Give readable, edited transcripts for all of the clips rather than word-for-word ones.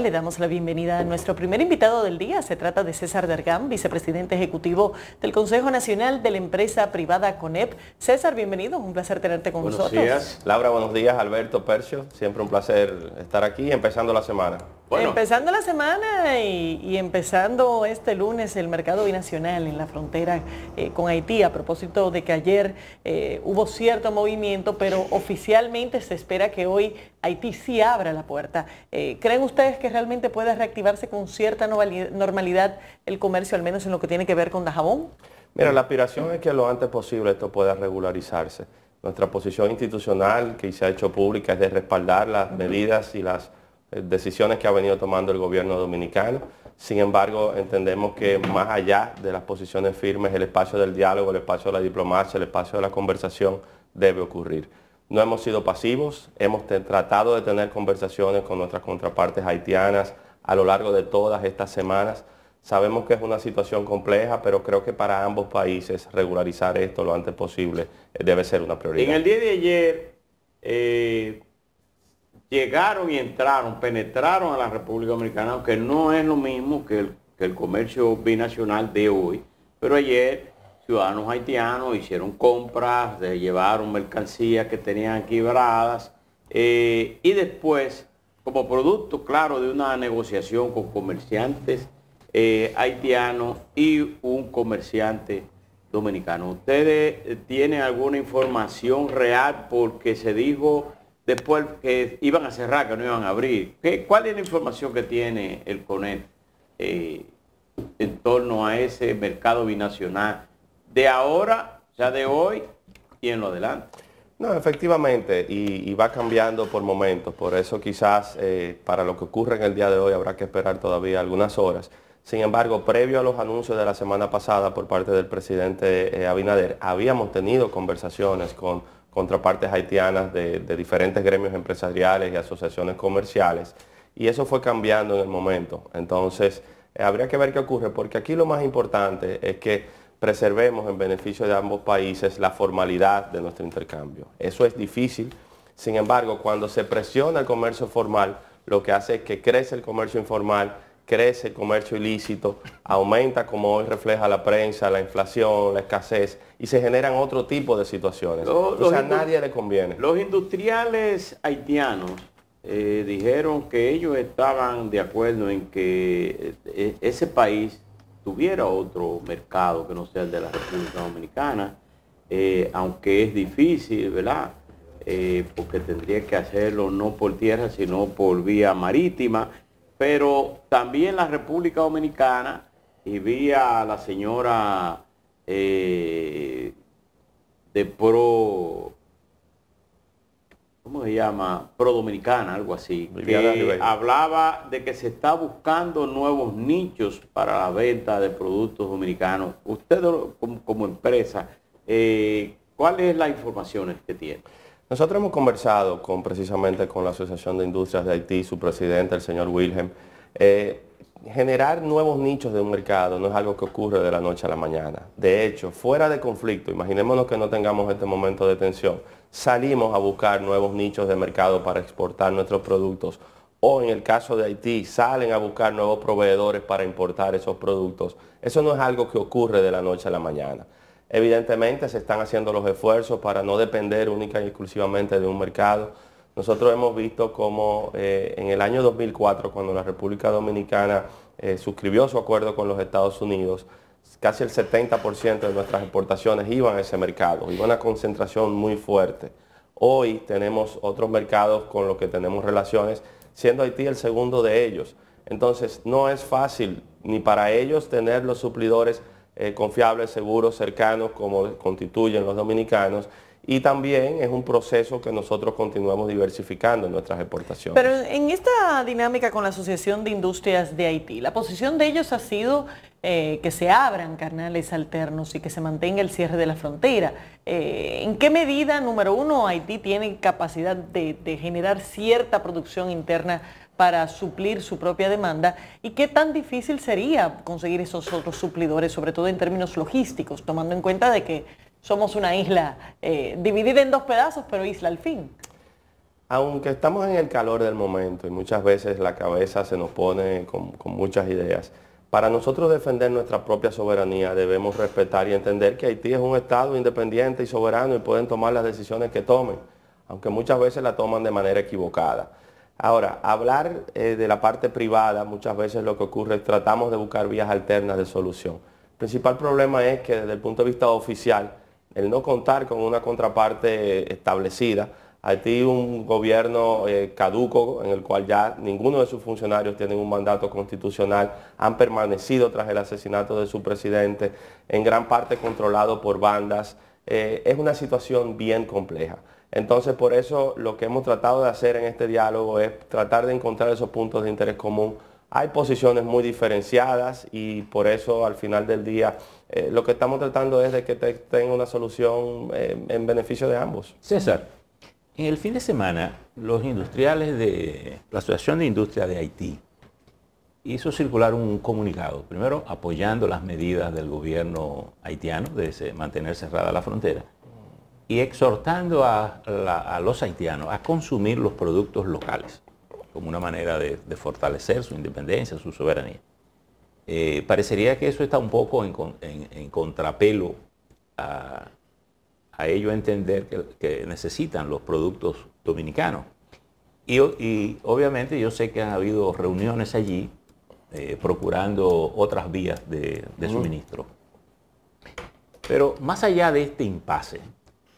Le damos la bienvenida a nuestro primer invitado del día. Se trata de César Dergam, vicepresidente ejecutivo del Consejo Nacional de la Empresa Privada CONEP. César, bienvenido. Un placer tenerte con nosotros. Buenos días. Laura, buenos días. Alberto, Percio. Siempre un placer estar aquí empezando la semana. Bueno. Empezando la semana y empezando este lunes el mercado binacional en la frontera con Haití, a propósito de que ayer hubo cierto movimiento, pero oficialmente se espera que hoy Haití sí abra la puerta. ¿Creen ustedes que realmente pueda reactivarse con cierta normalidad el comercio, al menos en lo que tiene que ver con Dajabón? Mira, la aspiración es que lo antes posible esto pueda regularizarse. Nuestra posición institucional, que se ha hecho pública, es de respaldar las medidas y las decisiones que ha venido tomando el gobierno dominicano. Sin embargo, entendemos que más allá de las posiciones firmes, el espacio del diálogo, el espacio de la diplomacia, el espacio de la conversación debe ocurrir. No hemos sido pasivos, hemos tratado de tener conversaciones con nuestras contrapartes haitianas a lo largo de todas estas semanas. Sabemos que es una situación compleja, pero creo que para ambos países regularizar esto lo antes posible debe ser una prioridad. En el día de ayer llegaron y entraron, penetraron a la República Dominicana, aunque no es lo mismo que el comercio binacional de hoy, pero ayer ciudadanos haitianos hicieron compras, llevaron mercancías que tenían aquí varadas y después, como producto, claro, de una negociación con comerciantes haitianos y un comerciante dominicano. ¿Ustedes tienen alguna información real? Porque se dijo después que iban a cerrar, que no iban a abrir. ¿Cuál es la información que tiene el CONEP en torno a ese mercado binacional de ahora, ya de hoy y en lo adelante? No, efectivamente, y va cambiando por momentos, por eso quizás para lo que ocurre en el día de hoy habrá que esperar todavía algunas horas. Sin embargo, previo a los anuncios de la semana pasada por parte del presidente Abinader, habíamos tenido conversaciones con contrapartes haitianas de diferentes gremios empresariales y asociaciones comerciales, y eso fue cambiando en el momento. Entonces, habría que ver qué ocurre, porque aquí lo más importante es que preservemos en beneficio de ambos países la formalidad de nuestro intercambio. Eso es difícil, sin embargo, cuando se presiona el comercio formal, lo que hace es que crece el comercio informal, crece el comercio ilícito, aumenta, como hoy refleja la prensa, la inflación, la escasez, y se generan otro tipo de situaciones. Entonces a nadie le conviene. Los industriales haitianos dijeron que ellos estaban de acuerdo en que ese país tuviera otro mercado que no sea el de la República Dominicana, aunque es difícil, ¿verdad? Porque tendría que hacerlo no por tierra, sino por vía marítima. Pero también la República Dominicana, y vi a la señora de ¿cómo se llama? Pro Dominicana, algo así, que hablaba de que se está buscando nuevos nichos para la venta de productos dominicanos. Usted como empresa, ¿cuáles son las informaciones que tiene? Nosotros hemos conversado precisamente con la Asociación de Industrias de Haití, su presidente, el señor Wilhelm. Generar nuevos nichos de un mercado no es algo que ocurre de la noche a la mañana. De hecho, fuera de conflicto, imaginémonos que no tengamos este momento de tensión, salimos a buscar nuevos nichos de mercado para exportar nuestros productos. O en el caso de Haití, salen a buscar nuevos proveedores para importar esos productos. Eso no es algo que ocurre de la noche a la mañana. Evidentemente se están haciendo los esfuerzos para no depender única y exclusivamente de un mercado. Nosotros hemos visto cómo en el año 2004, cuando la República Dominicana suscribió su acuerdo con los Estados Unidos, casi el 70% de nuestras exportaciones iban a ese mercado, iba una concentración muy fuerte. Hoy tenemos otros mercados con los que tenemos relaciones, siendo Haití el segundo de ellos. Entonces no es fácil ni para ellos tener los suplidores confiables, seguros, cercanos, como constituyen los dominicanos, y también es un proceso que nosotros continuamos diversificando en nuestras exportaciones. Pero en esta dinámica con la Asociación de Industrias de Haití, la posición de ellos ha sido que se abran canales alternos y que se mantenga el cierre de la frontera. ¿En qué medida, número uno, Haití tiene capacidad de generar cierta producción interna para suplir su propia demanda? ¿Y qué tan difícil sería conseguir esos otros suplidores, sobre todo en términos logísticos, tomando en cuenta de que somos una isla dividida en dos pedazos, pero isla al fin? Aunque estamos en el calor del momento y muchas veces la cabeza se nos pone con muchas ideas, para nosotros defender nuestra propia soberanía debemos respetar y entender que Haití es un Estado independiente y soberano y pueden tomar las decisiones que tomen, aunque muchas veces la toman de manera equivocada. Ahora, hablar de la parte privada, muchas veces lo que ocurre es tratamos de buscar vías alternas de solución. El principal problema es que desde el punto de vista oficial, el no contar con una contraparte establecida, Haití un gobierno caduco en el cual ya ninguno de sus funcionarios tienen un mandato constitucional, han permanecido tras el asesinato de su presidente, en gran parte controlado por bandas. Es una situación bien compleja. Entonces, por eso lo que hemos tratado de hacer en este diálogo es tratar de encontrar esos puntos de interés común. Hay posiciones muy diferenciadas y por eso al final del día lo que estamos tratando es de que tenga una solución en beneficio de ambos. César, en el fin de semana los industriales de la Asociación de Industria de Haití hizo circular un comunicado, primero apoyando las medidas del gobierno haitiano de mantener cerrada la frontera y exhortando a los haitianos a consumir los productos locales como una manera de fortalecer su independencia, su soberanía. Parecería que eso está un poco en contrapelo a ello entender que necesitan los productos dominicanos. Y obviamente yo sé que han habido reuniones allí procurando otras vías de suministro. Pero más allá de este impasse,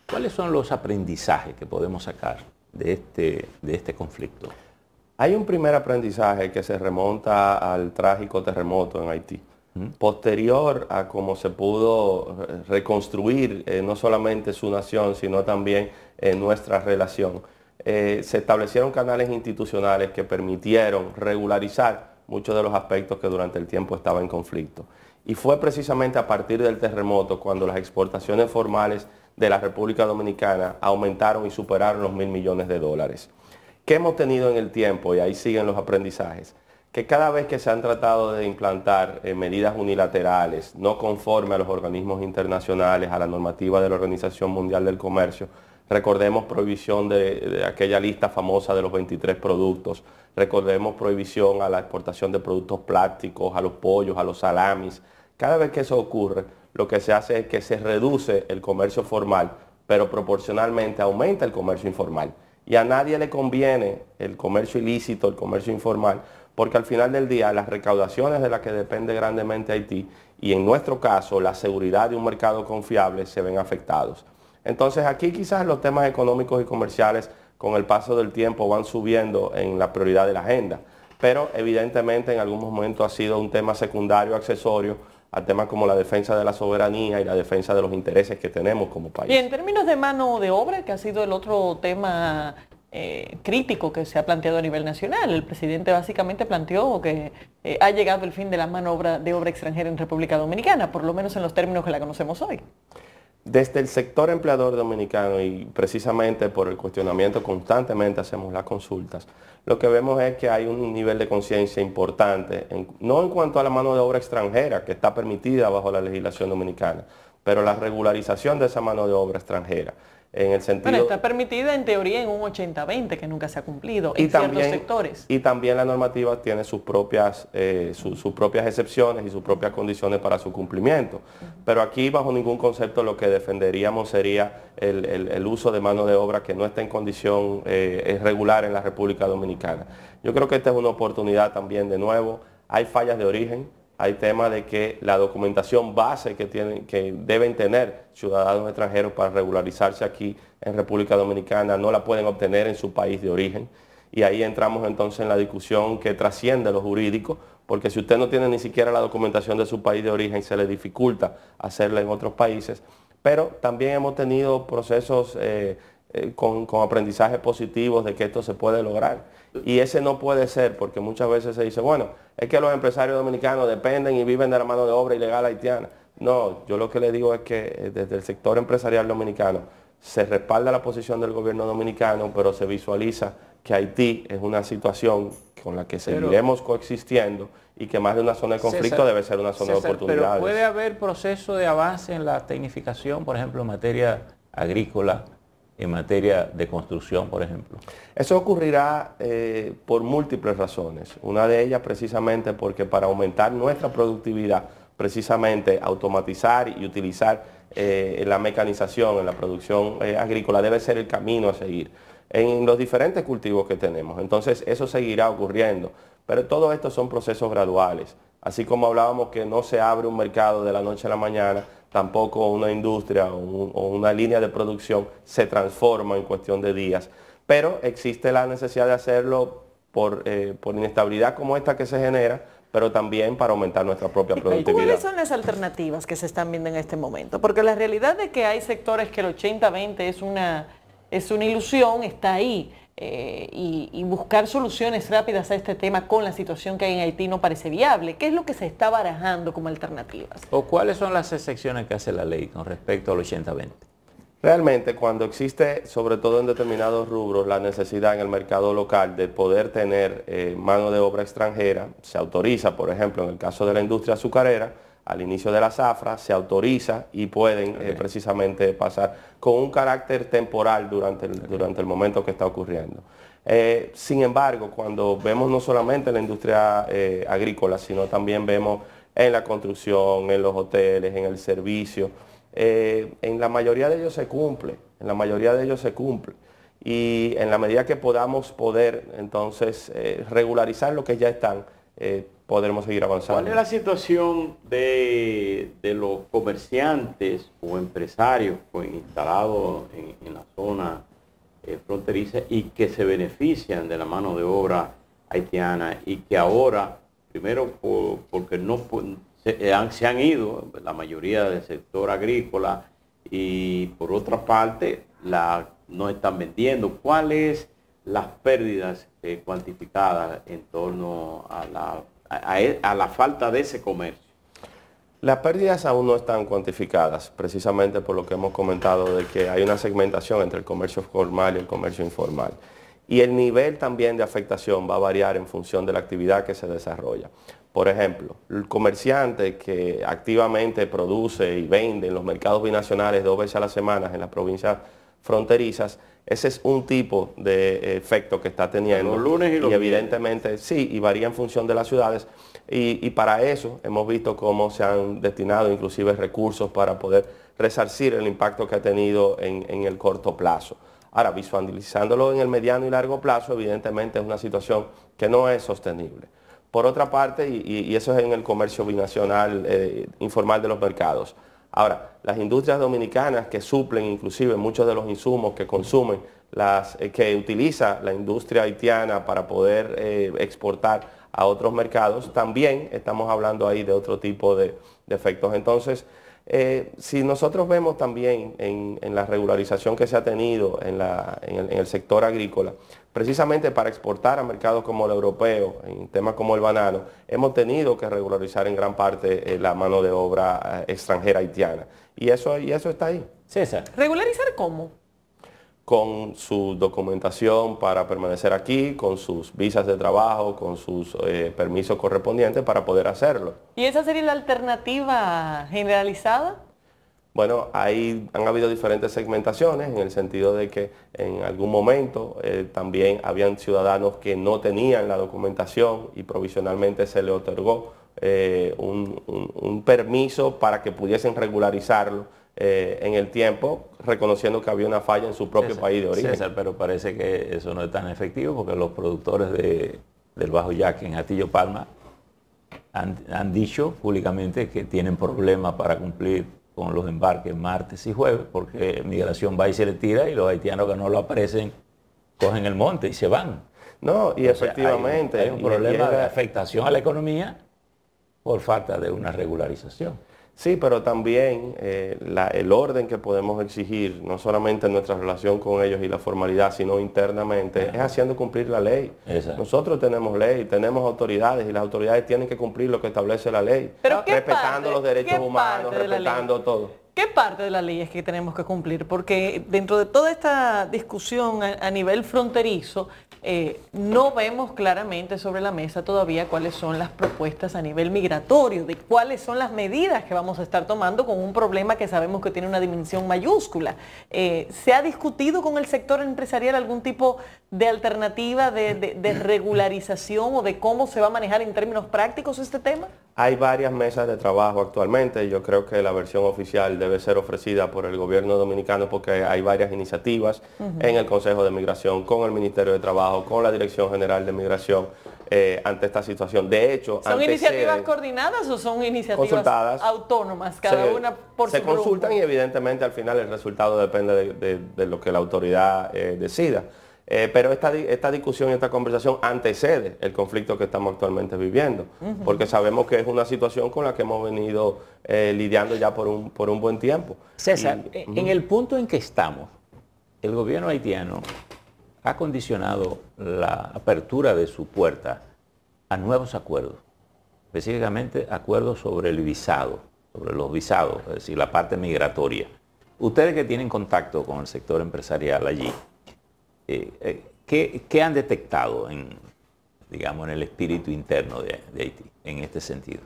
¿cuáles son los aprendizajes que podemos sacar de este conflicto? Hay un primer aprendizaje que se remonta al trágico terremoto en Haití. Posterior a cómo se pudo reconstruir no solamente su nación, sino también nuestra relación. Se establecieron canales institucionales que permitieron regularizar muchos de los aspectos que durante el tiempo estaban en conflicto. Y fue precisamente a partir del terremoto cuando las exportaciones formales de la República Dominicana aumentaron y superaron los $1.000 millones. ¿Qué hemos tenido en el tiempo? Y ahí siguen los aprendizajes. Que cada vez que se han tratado de implantar medidas unilaterales no conforme a los organismos internacionales, a la normativa de la Organización Mundial del Comercio, recordemos prohibición de aquella lista famosa de los 23 productos, recordemos prohibición a la exportación de productos plásticos, a los pollos, a los salamis. Cada vez que eso ocurre, lo que se hace es que se reduce el comercio formal, pero proporcionalmente aumenta el comercio informal. Y a nadie le conviene el comercio ilícito, el comercio informal, porque al final del día las recaudaciones de las que depende grandemente Haití y en nuestro caso la seguridad de un mercado confiable se ven afectados. Entonces aquí quizás los temas económicos y comerciales con el paso del tiempo van subiendo en la prioridad de la agenda, pero evidentemente en algún momento ha sido un tema secundario, accesorio a temas como la defensa de la soberanía y la defensa de los intereses que tenemos como país. Y en términos de mano de obra, que ha sido el otro tema crítico que se ha planteado a nivel nacional. El presidente básicamente planteó que ha llegado el fin de la mano de obra extranjera en República Dominicana, por lo menos en los términos que la conocemos hoy. Desde el sector empleador dominicano y precisamente por el cuestionamiento constantemente hacemos las consultas, lo que vemos es que hay un nivel de conciencia importante, no en cuanto a la mano de obra extranjera que está permitida bajo la legislación dominicana, pero la regularización de esa mano de obra extranjera. En el sentido, bueno, está permitida en teoría en un 80-20 que nunca se ha cumplido en ciertos sectores. Y también la normativa tiene sus propias excepciones y sus propias condiciones para su cumplimiento. Pero aquí bajo ningún concepto lo que defenderíamos sería el uso de mano de obra que no está en condición regular en la República Dominicana. Yo creo que esta es una oportunidad también de nuevo. Hay fallas de origen. Hay temas de que la documentación base que deben tener ciudadanos extranjeros para regularizarse aquí en República Dominicana no la pueden obtener en su país de origen. Y ahí entramos entonces en la discusión que trasciende lo jurídico, porque si usted no tiene ni siquiera la documentación de su país de origen, se le dificulta hacerla en otros países. Pero también hemos tenido procesos con aprendizajes positivos de que esto se puede lograr. Y ese no puede ser, porque muchas veces se dice, bueno, es que los empresarios dominicanos dependen y viven de la mano de obra ilegal haitiana. No, yo lo que le digo es que desde el sector empresarial dominicano se respalda la posición del gobierno dominicano, pero se visualiza que Haití es una situación con la que seguiremos coexistiendo y que más de una zona de conflicto, César, debe ser una zona de oportunidades. Pero puede haber proceso de avance en la tecnificación, por ejemplo, en materia agrícola, en materia de construcción, por ejemplo? Eso ocurrirá por múltiples razones. Una de ellas precisamente porque para aumentar nuestra productividad, precisamente automatizar y utilizar la mecanización en la producción agrícola debe ser el camino a seguir en los diferentes cultivos que tenemos. Entonces eso seguirá ocurriendo, pero todo esto son procesos graduales. Así como hablábamos que no se abre un mercado de la noche a la mañana, tampoco una industria o una línea de producción se transforma en cuestión de días. Pero existe la necesidad de hacerlo por inestabilidad como esta que se genera, pero también para aumentar nuestra propia productividad. ¿Cuáles son las alternativas que se están viendo en este momento? Porque la realidad de que hay sectores que el 80-20 es una ilusión, está ahí. Y buscar soluciones rápidas a este tema con la situación que hay en Haití no parece viable. ¿Qué es lo que se está barajando como alternativas? ¿O cuáles son las excepciones que hace la ley con respecto al 80-20? Realmente, cuando existe, sobre todo en determinados rubros, la necesidad en el mercado local de poder tener mano de obra extranjera, se autoriza, por ejemplo, en el caso de la industria azucarera, al inicio de la zafra, se autoriza y pueden precisamente pasar con un carácter temporal durante el momento que está ocurriendo. Sin embargo, cuando vemos no solamente en la industria agrícola, sino también vemos en la construcción, en los hoteles, en el servicio, en la mayoría de ellos se cumple, y en la medida que podamos entonces regularizar lo que ya están, podremos seguir avanzando. ¿Cuál es la situación de los comerciantes o empresarios instalados en la zona fronteriza y que se benefician de la mano de obra haitiana y que ahora, primero porque se han ido la mayoría del sector agrícola y por otra parte no están vendiendo? ¿Cuáles las pérdidas cuantificadas en torno a la falta de ese comercio? Las pérdidas aún no están cuantificadas, precisamente por lo que hemos comentado de que hay una segmentación entre el comercio formal y el comercio informal. Y el nivel también de afectación va a variar en función de la actividad que se desarrolla. Por ejemplo, el comerciante que activamente produce y vende en los mercados binacionales 2 veces a la semana en las provincias fronterizas, ese es un tipo de efecto que está teniendo. Los lunes y los evidentemente viernes. Sí, y varía en función de las ciudades. Y para eso hemos visto cómo se han destinado inclusive recursos para poder resarcir el impacto que ha tenido en el corto plazo. Ahora, visualizándolo en el mediano y largo plazo, evidentemente es una situación que no es sostenible. Por otra parte, y eso es en el comercio binacional informal de los mercados. Ahora, las industrias dominicanas que suplen inclusive muchos de los insumos que consumen, que utiliza la industria haitiana para poder exportar a otros mercados, también estamos hablando ahí de otro tipo de efectos. Entonces, si nosotros vemos también en la regularización que se ha tenido en el sector agrícola, precisamente para exportar a mercados como el europeo, en temas como el banano, hemos tenido que regularizar en gran parte la mano de obra extranjera haitiana. Y eso está ahí. César. ¿Regularizar cómo? Con su documentación para permanecer aquí, con sus visas de trabajo, con sus permisos correspondientes para poder hacerlo. ¿Y esa sería la alternativa generalizada? Bueno, ahí han habido diferentes segmentaciones en el sentido de que en algún momento también habían ciudadanos que no tenían la documentación y provisionalmente se le otorgó un permiso para que pudiesen regularizarlo en el tiempo, reconociendo que había una falla en su propio país de origen. César, pero parece que eso no es tan efectivo porque los productores del Bajo Yaqui en Atillo Palma han dicho públicamente que tienen problemas para cumplir con los embarques martes y jueves porque migración va y se le tira y los haitianos que no lo aparecen cogen el monte y se van. No, y efectivamente. Hay un problema de afectación a la economía por falta de una regularización. Sí, pero también el orden que podemos exigir, no solamente en nuestra relación con ellos y la formalidad, sino internamente, es haciendo cumplir la ley. Exacto. Nosotros tenemos ley, tenemos autoridades y las autoridades tienen que cumplir lo que establece la ley. ¿Pero respetando los derechos humanos, respetando todo. ¿Qué parte de la ley es que tenemos que cumplir? Porque dentro de toda esta discusión a nivel fronterizo, no vemos claramente sobre la mesa todavía cuáles son las propuestas a nivel migratorio, de cuáles son las medidas que vamos a estar tomando con un problema que sabemos que tiene una dimensión mayúscula. ¿Se ha discutido con el sector empresarial algún tipo de alternativa de regularización o de cómo se va a manejar en términos prácticos este tema? Hay varias mesas de trabajo actualmente. Yo creo que la versión oficial debe ser ofrecida por el gobierno dominicano porque hay varias iniciativas en el Consejo de Migración, con el Ministerio de Trabajo, con la Dirección General de Migración ante esta situación. De hecho, ¿son iniciativas coordinadas o son iniciativas consultadas, autónomas, cada una por su grupo? Se consultan y evidentemente al final el resultado depende de lo que la autoridad decida. Pero esta discusión y esta conversación antecede el conflicto que estamos actualmente viviendo, porque sabemos que es una situación con la que hemos venido lidiando ya por un buen tiempo. César, en el punto en que estamos, el gobierno haitiano ha condicionado la apertura de su puerta a nuevos acuerdos, específicamente acuerdos sobre el visado, sobre los visados, es decir, la parte migratoria. Ustedes que tienen contacto con el sector empresarial allí, ¿qué han detectado en el espíritu interno de Haití en este sentido?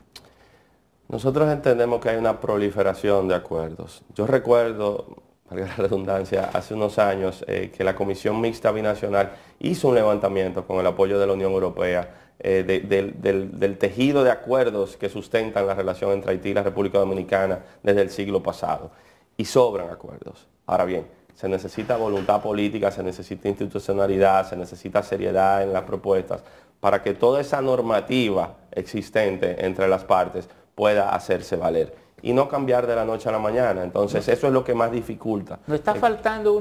Nosotros entendemos que hay una proliferación de acuerdos. Yo recuerdo, valga la redundancia, hace unos años que la Comisión Mixta Binacional hizo un levantamiento con el apoyo de la Unión Europea del tejido de acuerdos que sustentan la relación entre Haití y la República Dominicana desde el siglo pasado. Y sobran acuerdos. Ahora bien, se necesita voluntad política, se necesita institucionalidad, se necesita seriedad en las propuestas para que toda esa normativa existente entre las partes pueda hacerse valer y no cambiar de la noche a la mañana. Entonces, eso es lo que más dificulta. ¿No está faltando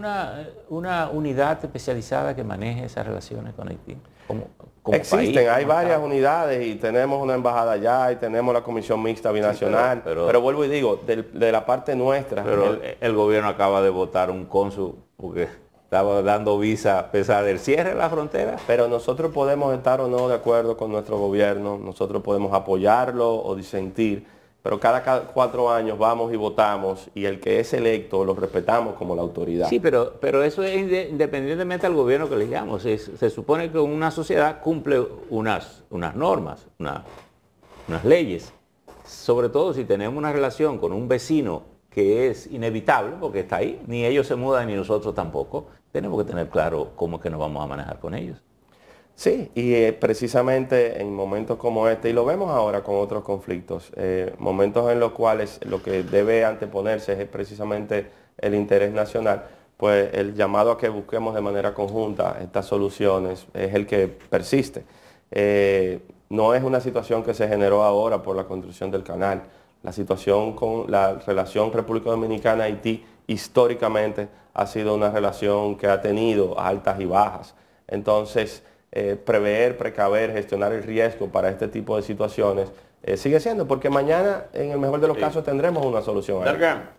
una unidad especializada que maneje esas relaciones con Haití? Existen, país, hay varias unidades y tenemos una embajada allá y tenemos la Comisión Mixta Binacional, sí, pero vuelvo y digo, de la parte nuestra. Pero el gobierno acaba de votar un cónsul porque estaba dando visa a pesar del cierre de la frontera. Pero nosotros podemos estar o no de acuerdo con nuestro gobierno, nosotros podemos apoyarlo o disentir, pero cada 4 años vamos y votamos y el que es electo lo respetamos como la autoridad. Sí, pero eso es independientemente del gobierno que eligamos. Se supone que una sociedad cumple unas normas, unas leyes. Sobre todo si tenemos una relación con un vecino que es inevitable, porque está ahí, ni ellos se mudan ni nosotros tampoco, tenemos que tener claro cómo es que nos vamos a manejar con ellos. Sí, y precisamente en momentos como este, y lo vemos ahora con otros conflictos, momentos en los cuales lo que debe anteponerse es precisamente el interés nacional, pues el llamado a que busquemos de manera conjunta estas soluciones es el que persiste. No es una situación que se generó ahora por la construcción del canal. La situación con la relación República Dominicana-Haití históricamente ha sido una relación que ha tenido altas y bajas. Entonces, prever, precaver, gestionar el riesgo para este tipo de situaciones sigue siendo, porque mañana, en el mejor de los casos, tendremos una solución. Dargan,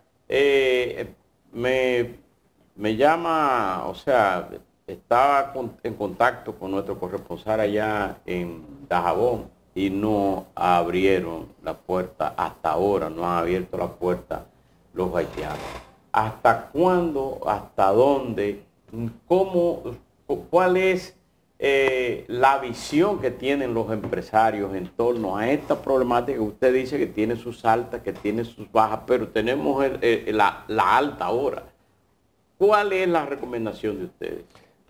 me llama, o sea, estaba en contacto con nuestro corresponsal allá en Dajabón y no abrieron la puerta hasta ahora, no han abierto la puerta los haitianos. ¿Hasta cuándo? ¿Hasta dónde? ¿Cómo? ¿Cuál es la visión que tienen los empresarios en torno a esta problemática que usted dice que tiene sus altas, que tiene sus bajas, pero tenemos la alta ahora? ¿Cuál es la recomendación de ustedes?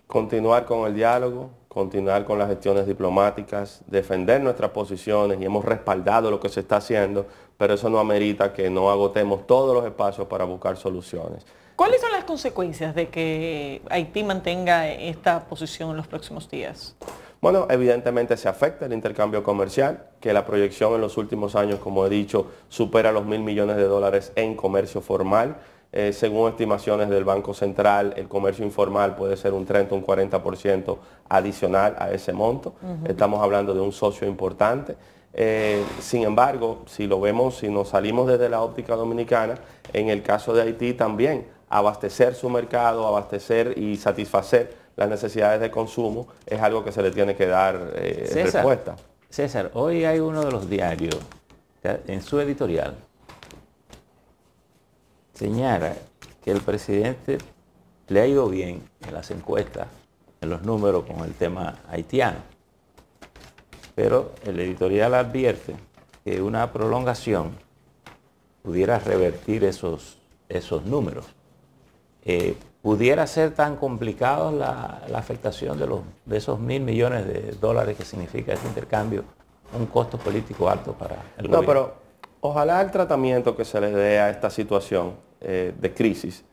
Continuar con el diálogo, continuar con las gestiones diplomáticas, defender nuestras posiciones y hemos respaldado lo que se está haciendo, pero eso no amerita que no agotemos todos los espacios para buscar soluciones. ¿Cuáles son las consecuencias de que Haití mantenga esta posición en los próximos días? Bueno, evidentemente se afecta el intercambio comercial, que la proyección en los últimos años, como he dicho, supera los $1.000 millones en comercio formal. Según estimaciones del Banco Central, el comercio informal puede ser un 30 o un 40% adicional a ese monto. Estamos hablando de un socio importante. Sin embargo, si lo vemos, si nos salimos desde la óptica dominicana, en el caso de Haití también, abastecer su mercado, abastecer y satisfacer las necesidades de consumo es algo que se le tiene que dar respuesta. César, hoy hay uno de los diarios, en su editorial, señala que el presidente le ha ido bien en las encuestas, en los números con el tema haitiano. Pero el editorial advierte que una prolongación pudiera revertir esos números. ¿Pudiera ser tan complicado la afectación de esos $1.000 millones que significa ese intercambio, un costo político alto para el gobierno? No, pero ojalá el tratamiento que se le dé a esta situación de crisis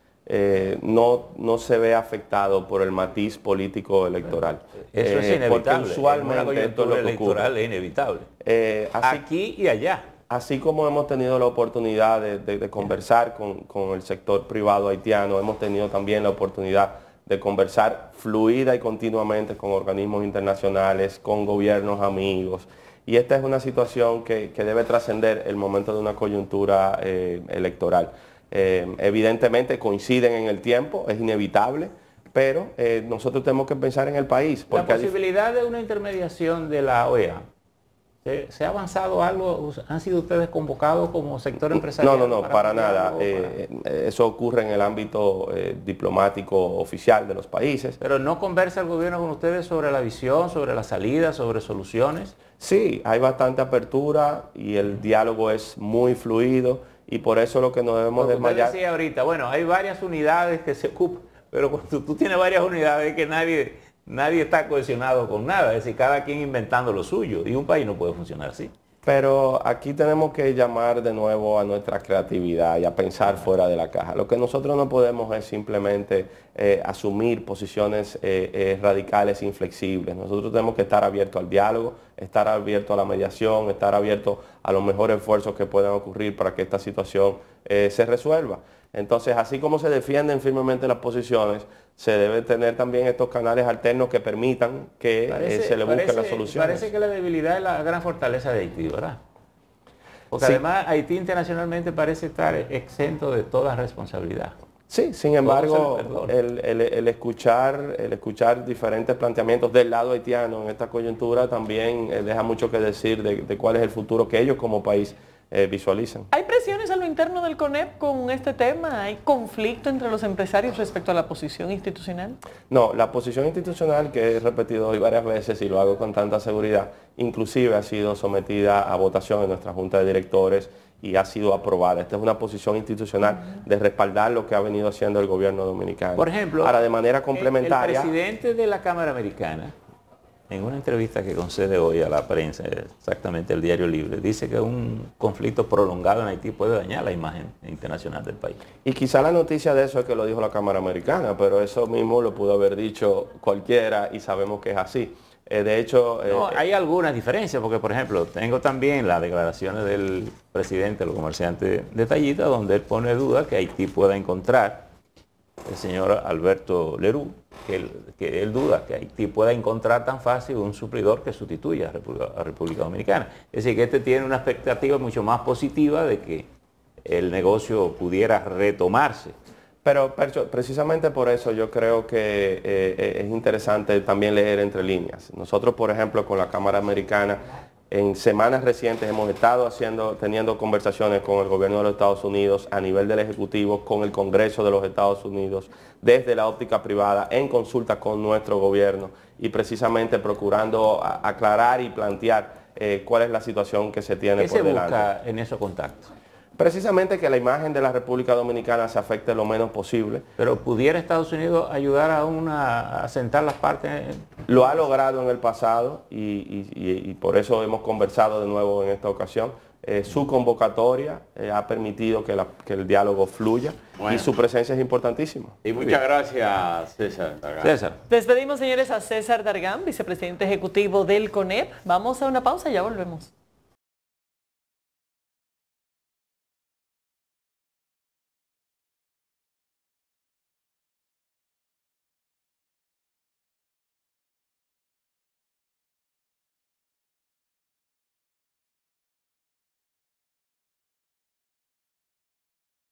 no se vea afectado por el matiz político electoral. Eso es inevitable. Porque usualmente esto es lo que electoral ocurre. Es inevitable. Así, Aquí y allá. Así como hemos tenido la oportunidad de conversar con el sector privado haitiano, hemos tenido también la oportunidad de conversar fluida y continuamente con organismos internacionales, con gobiernos amigos. Y esta es una situación que debe trascender el momento de una coyuntura electoral. Evidentemente coinciden en el tiempo, es inevitable, pero nosotros tenemos que pensar en el país. La posibilidad de una intermediación de la OEA. ¿Se ha avanzado algo? ¿Han sido ustedes convocados como sector empresarial? No, para nada. Eso ocurre en el ámbito diplomático oficial de los países. ¿Pero no conversa el gobierno con ustedes sobre la visión, sobre la salida, sobre soluciones? Sí, hay bastante apertura y el diálogo es muy fluido y por eso lo que nos debemos desmayar. Usted decía ahorita, bueno, hay varias unidades que se ocupan, pero cuando tú tienes varias unidades que nadie está cohesionado con nada, es decir, cada quien inventando lo suyo y un país no puede funcionar así. Pero aquí tenemos que llamar de nuevo a nuestra creatividad y a pensar fuera de la caja. Lo que nosotros no podemos es simplemente asumir posiciones radicales, inflexibles. Nosotros tenemos que estar abiertos al diálogo, estar abiertos a la mediación, estar abiertos a los mejores esfuerzos que puedan ocurrir para que esta situación se resuelva. Entonces, así como se defienden firmemente las posiciones, se deben tener también estos canales alternos que permitan que se le busquen las soluciones. Parece que la debilidad es la gran fortaleza de Haití, ¿verdad? Porque sí. Además Haití internacionalmente parece estar exento de toda responsabilidad. Sí, sin embargo, el escuchar diferentes planteamientos del lado haitiano en esta coyuntura también deja mucho que decir de cuál es el futuro que ellos como país visualizan. ¿Hay presiones a lo interno del CONEP con este tema? ¿Hay conflicto entre los empresarios respecto a la posición institucional? No, la posición institucional, que he repetido hoy varias veces y lo hago con tanta seguridad, inclusive ha sido sometida a votación en nuestra Junta de Directores y ha sido aprobada. Esta es una posición institucional de respaldar lo que ha venido haciendo el gobierno dominicano. Por ejemplo, ahora de manera complementaria, el presidente de la Cámara Americana, en una entrevista que concede hoy a la prensa, exactamente el Diario Libre, dice que un conflicto prolongado en Haití puede dañar la imagen internacional del país. Y quizá la noticia de eso es que lo dijo la Cámara Americana, pero eso mismo lo pudo haber dicho cualquiera y sabemos que es así. De hecho... No, hay algunas diferencias, porque por ejemplo, tengo también las declaraciones del presidente del comerciante de Tallita, donde él pone duda que Haití pueda encontrar, el señor Alberto Leroux, que él duda que Haití pueda encontrar tan fácil un suplidor que sustituya a República Dominicana. Es decir, que este tiene una expectativa mucho más positiva de que el negocio pudiera retomarse. Pero precisamente por eso yo creo que es interesante también leer entre líneas. Nosotros, por ejemplo, con la Cámara Americana, en semanas recientes hemos estado teniendo conversaciones con el gobierno de los Estados Unidos a nivel del Ejecutivo, con el Congreso de los Estados Unidos, desde la óptica privada, en consulta con nuestro gobierno y precisamente procurando aclarar y plantear cuál es la situación que se tiene por delante. ¿Qué se busca en esos contactos? Precisamente que la imagen de la República Dominicana se afecte lo menos posible. Pero ¿pudiera Estados Unidos ayudar a sentar las partes? Lo ha logrado en el pasado y por eso hemos conversado de nuevo en esta ocasión. Su convocatoria ha permitido que el diálogo fluya y su presencia es importantísima. Y muchas gracias, César Dargan. César. Despedimos, señores, a César Dargan, vicepresidente ejecutivo del CONEP. Vamos a una pausa, ya volvemos.